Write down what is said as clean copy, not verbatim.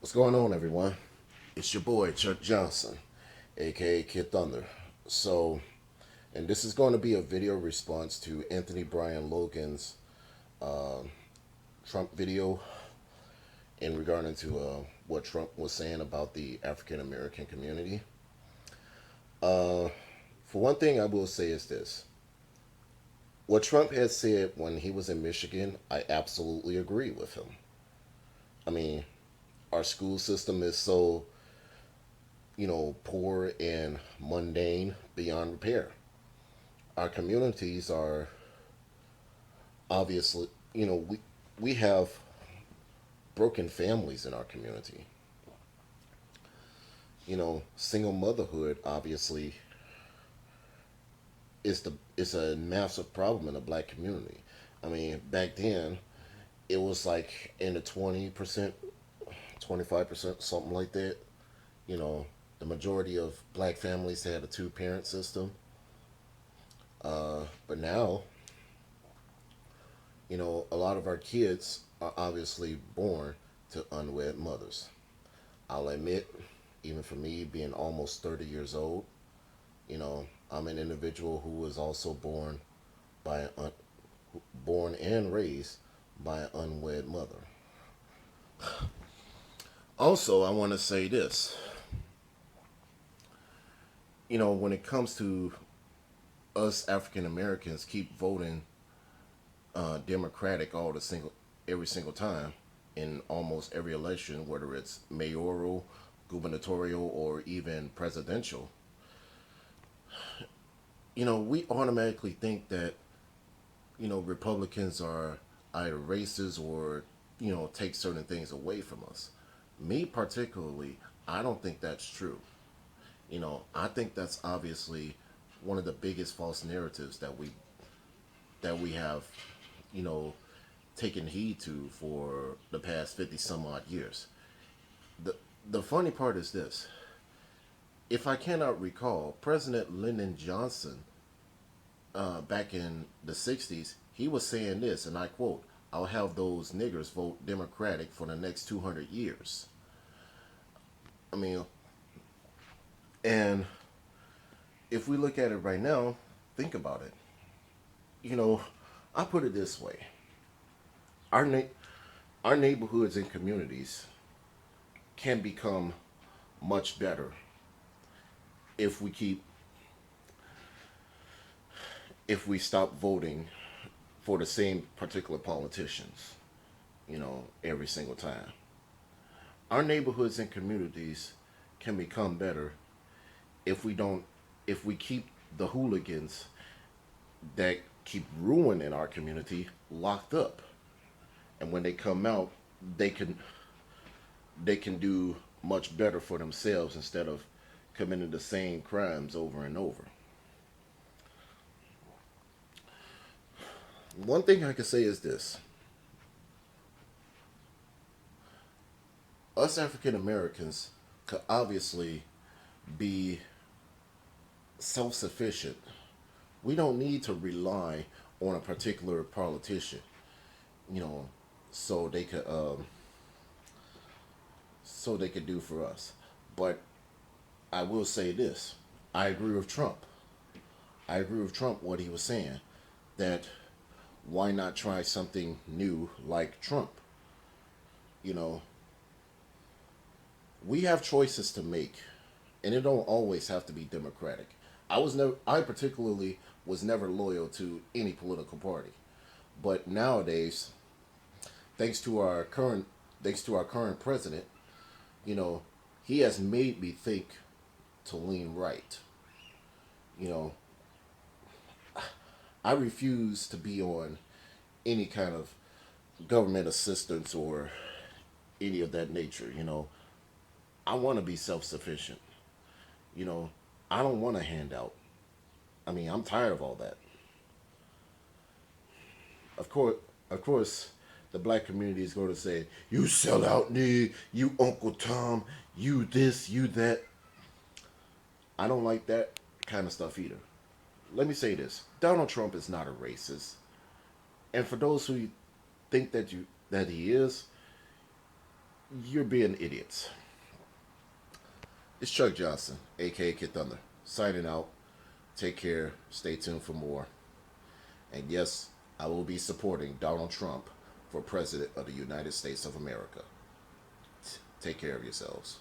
What's going on, everyone? It's your boy, Chuck Johnson, a.k.a. Kid Thunder. So, and this is going to be a video response to Anthony Brian Logan's uh, Trump video in regarding to what Trump was saying about the African American community. Uh, for one thing, I will say is this. What Trump has said when he was in Michigan, I absolutely agree with him. I mean, our school system is so poor and mundane beyond repair. Our communities are obviously, we have broken families in our community. Single motherhood obviously is a massive problem in the black community. I mean, back then it was like in the 20%, 25%, something like that. You know, the majority of black families had a two-parent system. But now, a lot of our kids are obviously born to unwed mothers. I'll admit, even for me being almost 30 years old, I'm an individual who was also born and raised by an unwed mother. Also, I want to say this. When it comes to us African Americans keep voting Democratic every single time in almost every election, whether it's mayoral, gubernatorial, or even presidential. We automatically think that Republicans are either racist or take certain things away from us. Me particularly, I don't think that's true. I think that's obviously one of the biggest false narratives that we have, you know, taken heed to for the past 50 some odd years. The the funny part is this. If I cannot recall, President Lyndon Johnson, back in the 60s, he was saying this, and I quote, I'll have those niggers vote Democratic for the next 200 years. I mean, and if we look at it right now, think about it. You know, I put it this way: our na- our neighborhoods and communities can become much better if we stop voting for the same particular politicians, every single time. Our neighborhoods and communities can become better if we don't if we keep the hooligans that keep ruining our community locked up. And when they come out, they can they can do much better for themselves instead of committing the same crimes over and over. One thing I can say is this: us African Americans could obviously be self sufficient. We don't need to rely on a particular politician, you know, so they could do for us. But I will say this: I agree with Trump. I agree with Trump what he was saying, that why not try something new like Trump? You know, we have choices to make, and it don't always have to be democratic. I particularly was never loyal to any political party, but nowadays, thanks to our current thanks to our current president, you know, he has made me think to lean right. You know, I refuse to be on any kind of government assistance or any of that nature. I want to be self sufficient. You know, I don't want a handout. I mean, I'm tired of all that. Of course, of course, the black community is going to say, "You sell out, nigga. You Uncle Tom. You this. You that." I don't like that kind of stuff either. Let me say this: Donald Trump is not a racist, and for those who think that he is, you're being idiots. It's Chuck Johnson, a.k.a. Kid Thunder, signing out. Take care. Stay tuned for more. And yes, I will be supporting Donald Trump for President of the United States of America. Take care of yourselves.